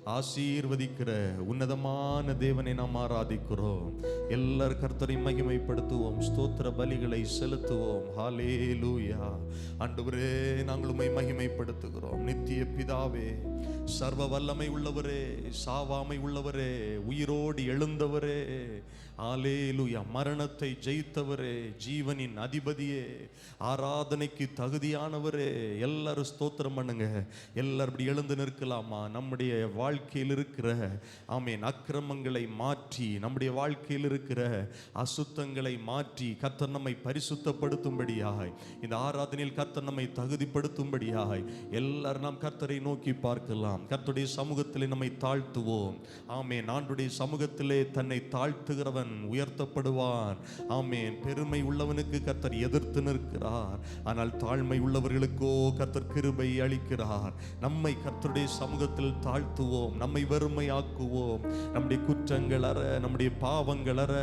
ஆசீர்வதிக்கிற உன்னதமான தேவனை நாம் ஆராதிக்கிறோம். எல்லார் கர்த்தரை மகிமைப்படுத்துவோம், ஸ்தோத்திர பலிகளை செலுத்துவோம். ஹல்லேலூயா. ஆண்டவரே, நாங்கள் உம்மை மகிமைப்படுத்துகிறோம். நித்திய பிதாவே, சர்வ வல்லமை உள்ளவரே, சாவாமை உள்ளவரே, உயிரோடு எழுந்தவரே, ஹல்லேலூயா, மரணத்தை ஜெயித்தவரே, ஜீவனின் அதிபதியே, ஆராதனைக்கு தகுதியானவரே, எல்லாரும் ஸ்தோத்திரம் பண்ணுங்க. எல்லாரும் இப்படி எழுந்து நிற்கலாமா? நம்முடைய வாழ்க்கையில் இருக்கிற ஆமென் அக்கிரமங்களை மாற்றி, நம்முடைய வாழ்க்கையில் இருக்கிற அசுத்தங்களை மாற்றி கர்த்தர் நம்மை பரிசுத்தப்படுத்தும்படியாய், இந்த ஆராதனையில் கர்த்தர் நம்மை தகுதிப்படுத்தும்படியாய் எல்லாரும் நாம் கர்த்தரை நோக்கி பார்க்கலாம். கர்த்தருடைய சமூகத்திலே நம்மை தாழ்த்துவோம். ஆமென். ஆண்டவருடைய சமூகத்திலே தன்னை தாழ்த்துகிறவன் உயர்த்தப்படுவான். ஆமென். பெருமை உள்ளவனுக்கு கர்த்தர் எதிர்த்து நிற்கிறார், ஆனால் தாழ்மை உள்ளவர்களுக்கோ கர்த்தர் கிருபை அளிக்கிறார். நம்மை கர்த்தருடைய சமூகத்தில் தாழ்த்துவோம், நம்மை வெறுமையாக்குவோம். நம்முடைய குற்றங்கள் அற, நம்முடைய பாவங்கள் அற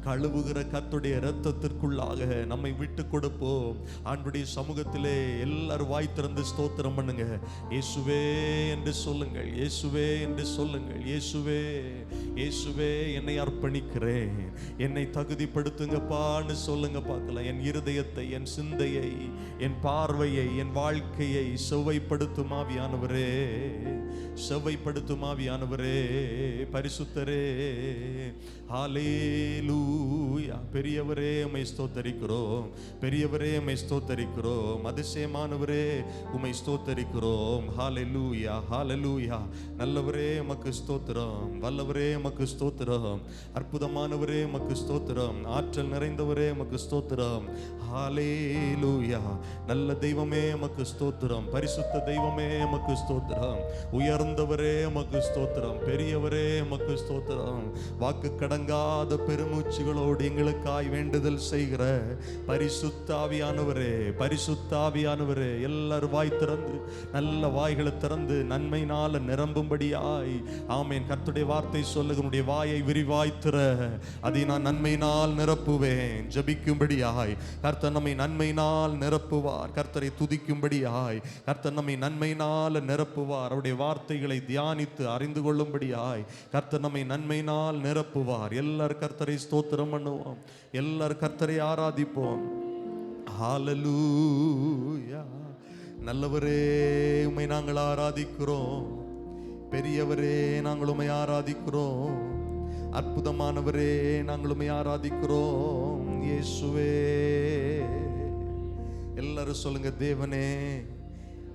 கழுவுகிற கர்த்தருடைய இரத்தத்திற்குள்ளாக நம்மை விட்டு கொடுப்போம். ஆண்டவருடைய சமூகத்திலே எல்லாரும் வாய் திறந்து ஸ்தோத்திரம் பண்ணுங்க. இயேசுவே என்று சொல்லுங்கள், இயேசுவே என்று சொல்லுங்கள். இயேசுவே, இயேசுவே, என்னை அர்ப்பணிக்கிறேன், என்னை தகுதிப்படுத்துங்கப்பான்னு சொல்லுங்க பார்க்கலாம். என் இருதயத்தை, என் சிந்தையை, என் பார்வையை, என் வாழ்க்கையை செவ்வைப்படுத்தும் ஆவியானவரே, செவ்வைப்படுத்தும் ஆவியானவரே, பரிசுத்தரே. ஹல்லேலூயா. பெரியவரே உம்மை ஸ்தோத்தரிக்கிறோம், பெரியவரே உம்மை ஸ்தோத்தரிக்கிறோம், அதிசயமானவரே உம்மை ஸ்தோத்தரிக்கிறோம். ஹல்லேலூயா, ஹல்லேலூயா. நல்லவரே உமக்கு ஸ்தோத்திரம், வல்லவரே உமக்கு ஸ்தோத்திரம், அற்புதமானவரே உமக்கு ஸ்தோத்திரம், ஆற்றல் நிறைந்தவரே உமக்கு ஸ்தோத்திரம். ஹல்லேலூயா. நல்ல தெய்வமே உமக்கு ஸ்தோத்திரம், பரிசுத்த தெய்வமே உமக்கு ஸ்தோத்திரம், உயர்ந்தவரே உமக்கு ஸ்தோத்திரம், பெரியவரே உமக்கு ஸ்தோத்திரம். வாக்கு கடங்காத பெருமூச்சுகளோடு எங்களுக்காய் வேண்டுதல் செய்கிற பரிசுத்த ஆவியானவரே, பரிசுத்த ஆவியானவரே, எல்லாரும் வாய் திறந்து, நல்ல வாய்களை திறந்து நன்மையினால நிரம்பும்படியாய். ஆமென். கர்த்தருடைய வார்த்தை சொல்லுங்க, உம்முடைய வாயை விரிவாய் திற, அதை நான் நன்மையினால் நிரப்புவேன். ஜெபிக்கும்படியாய் கர்த்தர் நம்மை நன்மையினால் நிரப்புவார். கர்த்தரை துதிக்கும்படியாய் கர்த்தர் நம்மை நன்மையினால் நிரப்புவார். அவருடைய வார்த்தைகளை தியானித்து அறிந்து கொள்ளும்படியாய் கர்த்தர் நம்மை நன்மையினால் நிரப்புவார். எல்லாரும் கர்த்தரை ஸ்தோத்திரம் பண்ணுவோம், எல்லாரும் கர்த்தரை ஆராதிப்போம். ஹல்லேலூயா. நல்லவரே உம்மை நாங்கள் ஆராதிக்கிறோம், பெரியவரே நாங்கள் உம்மை ஆராதிக்கிறோம், அற்புதமானவரே நாங்கள் உம்மை ஆராதிக்கிறோம். இயேசுவே. எல்லாரும் சொல்லுங்க, தேவனே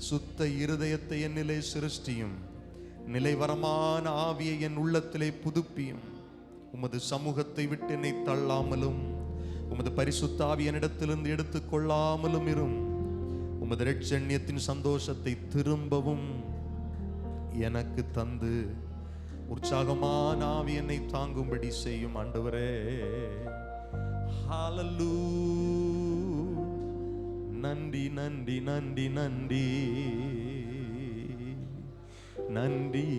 சுத்த இருதயத்தை என்னிலே சிருஷ்டியும், நிலைவரமான ஆவியை என் உள்ளத்திலே புதுப்பியும். உமது சமூகத்தை விட்டு என்னை தள்ளாமலும், உமது பரிசுத்த ஆவி என்னிடத்திலிருந்து எடுத்துக்கொள்ளாமலும் இரும். உமது இரட்சண்யத்தின் சந்தோஷத்தை திரும்பவும் எனக்கு தந்து உற்சாகமான ஆவி என்னை தாங்கும்படி செய்யும். ஆண்டவரே, ஹல்லேலூயா. நன்றி நன்றி நன்றி நன்றி நன்றி.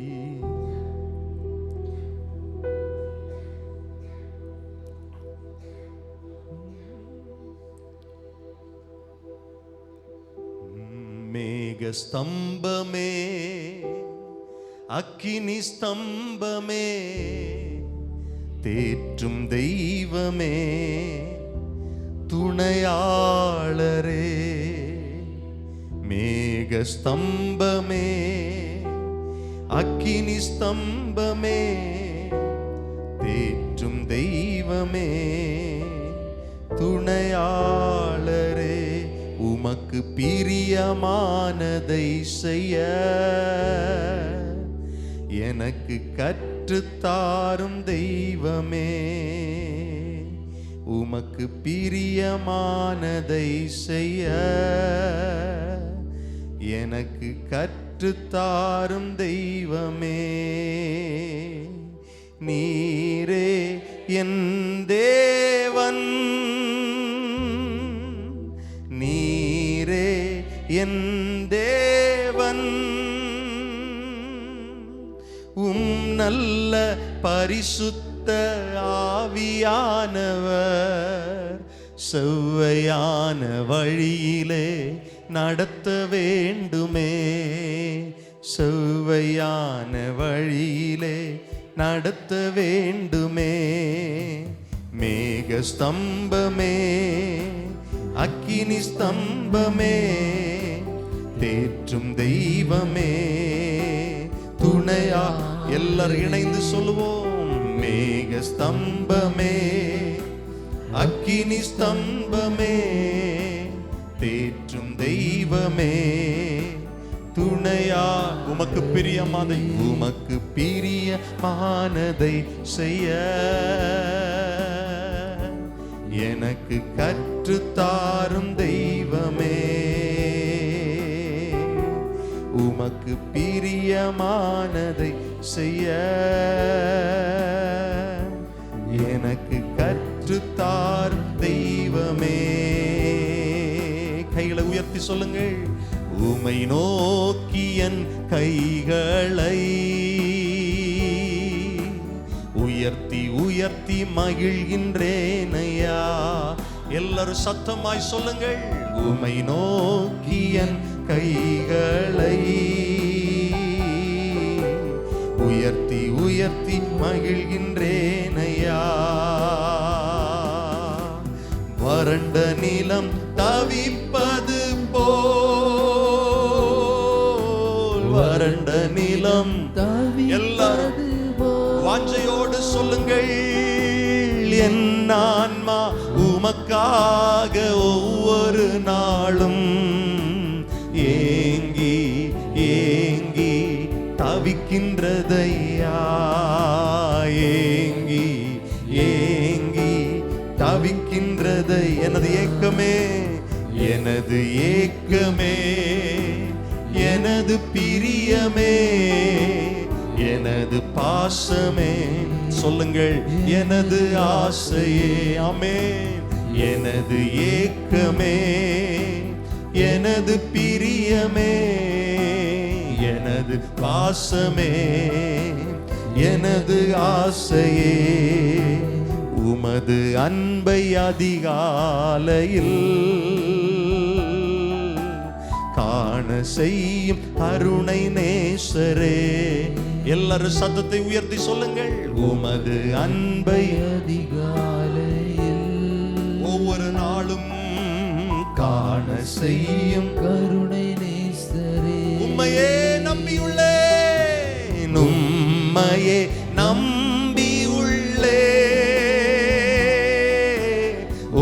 மேக ஸ்தம்பமே, அக்கினி ஸ்தம்பமே, தேற்றும் தெய்வமே, துணையாளரே. மேக ஸ்தம்பமே, அக்கினி ஸ்தம்பமே, தேற்றும் தெய்வமே, துணையாளரே. உமக்கு பிரியமானதை செய்ய எனக்கு கற்றுத்தாரும் தெய்வமே. உமக்கு பிரியமானதை செய்ய எனக்கு கற்றுத்தாரும் தெய்வமே. நீரே என் தேவன், நீரே என் தேவன். நல்ல பரிசுத்த ஆவியானவர் செவ்வையான வழியிலே நடத்த வேண்டுமே. செவ்வையான வழியிலே நடத்த வேண்டுமே. மேக ஸ்தம்பமே, அக்கினி ஸ்தம்பமே, தேற்றும் தெய்வமே துணையா. எல்லாரும் இணைந்து சொல்லுவோம். மேக ஸ்தம்பமே, அக்கினி ஸ்தம்பமே, தேற்றும் தெய்வமே துணையா. உமக்கு பிரியமானதை செய்ய எனக்கு கற்றுத்தாரும் தெய்வமே. உமக்கு பிரியமானதை செய்ய எனக்கு கற்றுத்தாரும் தெய்வமே. கைகளை உயர்த்தி சொல்லுங்கள். உமை நோக்கி என் கைகளை உயர்த்தி உயர்த்தி மகிழ்கின்றேனையா. எல்லாரும் சத்தமாய் சொல்லுங்கள். உமை நோக்கி என் கைகளை உயர்த்தி உயர்த்தி மகிழ்கின்றேனையா. வறண்ட நிலம் தவிப்பது போல், வறண்ட நிலம் எல்லாரும் வாஞ்சையோடு சொல்லுங்கள். என் ஆன்மா உமக்காக ஒவ்வொரு நாளும் ஏங்கி ஏங்கி தவிக்கின்றதையா. ஏங்கி ஏங்கி தவிக்கின்றது எனது ஏக்கமே, எனது ஏக்கமே, எனது பிரியமே, எனது பாசமே. சொல்லுங்கள். எனது ஆசையே. ஆமென். எனது ஏக்கமே, எனது பிரியமே, எனது பாசமே, எனது ஆசையே உமது அன்பை அதிகாலையில் காண செய்யும் கருணை நேசரே. எல்லாரும் சத்தத்தை உயர்த்தி சொல்லுங்கள். உமது அன்பை அதிகாலையில் ஒவ்வொரு நாளும் காண செய்யும் கருணை நேசரே. உம்மையே நம்பியுள்ளேன், உம்மையே நம்பியுள்ளே,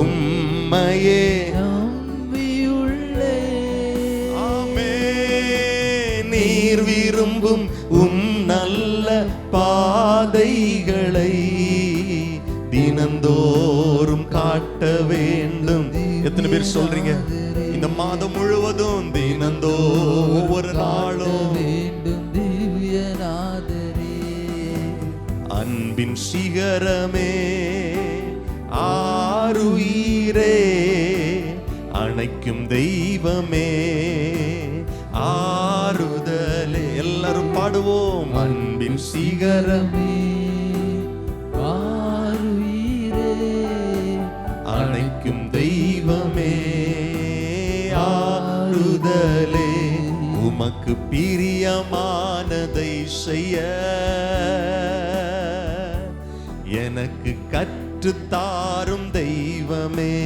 உம்மையே நம்பியுள்ளே. ஆமென். நீர் விரும்பும் நல்ல பாதைகளை தினந்தோறும் காட்ட வேண்டும். எத்தனை பேர் சொல்றீங்க? இந்த மாதம் முழுவதும் தினந்தோறும் ஒவ்வொரு நாளும் வேண்டும். திவ்யநாதரே, அன்பின் சிகரமே, ஆருயிரே, அணைக்கும் தெய்வமே, ஆறுதலே. எல்லாரும் பாடுவோம். அன்பின் சிகரமே, ஆருயிரே, அணைக்கும் தெய்வமே, ஆறுதலே. உமக்கு பிரியமானதை செய்ய எனக்கு கற்றுத்தாரும் தெய்வமே.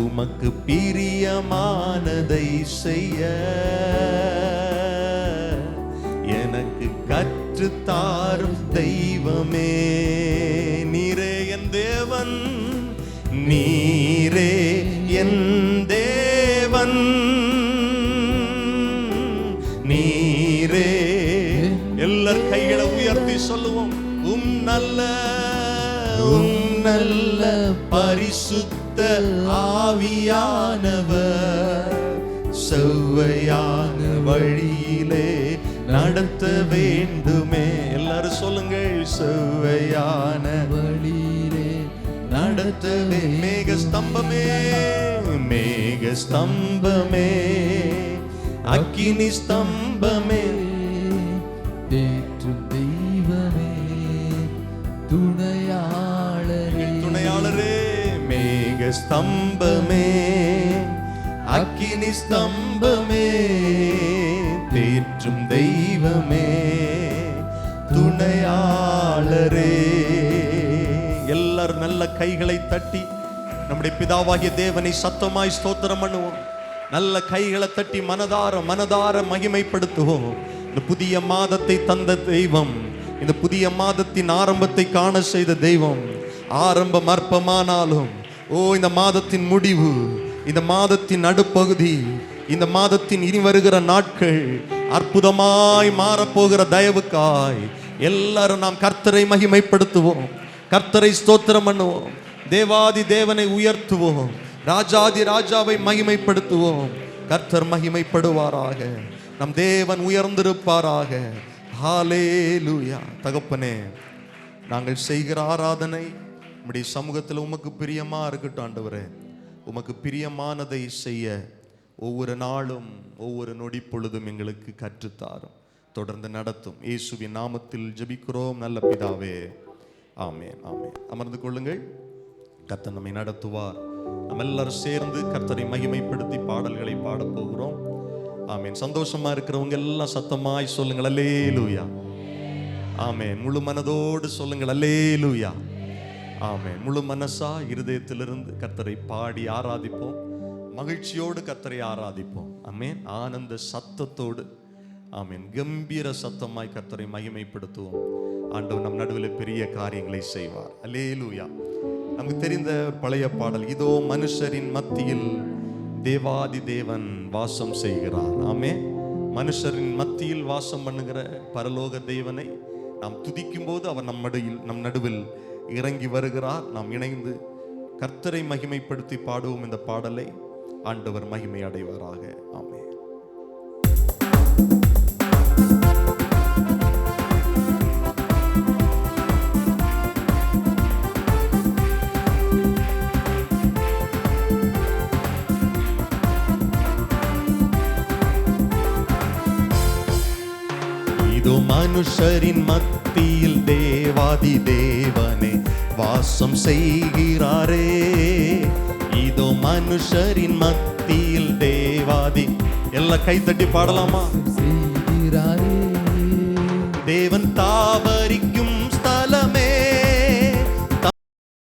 உமக்கு பிரியமானதை செய்ய எனக்கு கற்றுத்தாரும் தெய்வமே. நீரே என் தேவன், நீரே என் தேவன், நீரே. எல்லார் கைகளை உயர்த்தி சொல்லுவோம். நல்ல பரிசுத்த ஆவியானவர் செவ்வையான வழியிலே நடத்த வேண்டுமே. எல்லாரும் சொல்லுங்கள். செவ்வையான வழியிலே நடத்தவே. மேக ஸ்தம்பமே, மேக ஸ்தம்பமே, அக்கினி ஸ்தம்பமே, தேற்றும் தெய்வமே, துணையாளரே, துணையாளரே. மேக ஸ்தம்பமே, அக்கினி ஸ்தம்பமே, தெய்வமே துணையாளரே. எல்லாரும் நல்ல கைகளை தட்டி நம்முடைய பிதாவாகிய தேவனை சத்தமாய் ஸ்தோத்திரம் பண்ணுவோம். நல்ல கைகளை தட்டி மனதார மகிமைப்படுத்துவோம். இந்த புதிய மாதத்தை தந்த தெய்வம், இந்த புதிய மாதத்தின் ஆரம்பத்தை காண செய்த தெய்வம். ஆரம்பம் அற்பமானாலும் இந்த மாதத்தின் முடிவு, இந்த மாதத்தின் நடுப்பகுதி, இந்த மாதத்தின் இனி வருகிற நாட்கள் அற்புதமாய் மாறப்போகிற தயவுக்காய் எல்லாரும் நாம் கர்த்தரை மகிமைப்படுத்துவோம், கர்த்தரை ஸ்தோத்திரம் பண்ணுவோம், தேவாதி தேவனை உயர்த்துவோம், ராஜாதி ராஜாவை மகிமைப்படுத்துவோம். கர்த்தர் மகிமைப்படுவாராக, நம் தேவன் உயர்ந்திருப்பாராக. ஹல்லேலூயா. தகப்பனே, நாங்கள் செய்கிற ஆராதனை நம்முடைய சமூகத்தில் உமக்கு பிரியமா இருக்கட்டும் ஆண்டவரே. உமக்கு பிரியமானதை செய்ய ஒவ்வொரு நாளும் ஒவ்வொரு நொடி பொழுதும் எங்களுக்கு கற்றுத்தாரும், தொடர்ந்து நடத்தும். இயேசுவின் நாமத்தில் ஜெபிக்கிறோம் நல்ல பிதாவே, ஆமென் ஆமென். அமர்ந்து கொள்ளுங்கள். கர்த்தர் நம்மை நடத்துவார். நம்ம எல்லாரும் சேர்ந்து கர்த்தரை மகிமைப்படுத்தி பாடல்களை பாடப் போகிறோம். ஆமென். சந்தோஷமா இருக்கிறவங்க எல்லாம் சத்தமாய் சொல்லுங்கள் அல்லேலூயா. ஆமென். முழு மனதோடு சொல்லுங்கள் அல்லேலூயா. ஆமென். முழு மனசா இருதயத்திலிருந்து கர்த்தரை பாடி ஆராதிப்போம். மகிழ்ச்சியோடு கர்த்தரை ஆராதிப்போம். ஆமென். ஆனந்த சத்தத்தோடு, ஆமென், கம்பீர சத்தமாய் கர்த்தரை மகிமைப்படுத்துவோம். ஆண்டவர் நம் நடுவில் பெரிய காரியங்களை செய்வார். அல்லேலூயா. நமக்கு தெரிந்த பழைய பாடல், இதோ மனுஷரின் மத்தியில் தேவாதி தேவன் வாசம் செய்கிறார். ஆமென். மனுஷரின் மத்தியில் வாசம் பண்ணுகிற பரலோக தேவனை நாம் துதிக்கும் போது அவர் நம் நடுவில் இறங்கி வருகிறார். நாம் இணைந்து கர்த்தரை மகிமைப்படுத்தி பாடுவோம் இந்த பாடலை. ஆண்டவர் மகிமை அடைவாராக. ஆமென். இதோ மனுஷரின் மத்தியில் தேவாதி தேவனே வாசம் செய்கிறாரே. இதோ மனுஷரின் மத்தியில் தேவாதி, எல்லாம் கை தட்டி பாடலாமா? தேவன் தாவ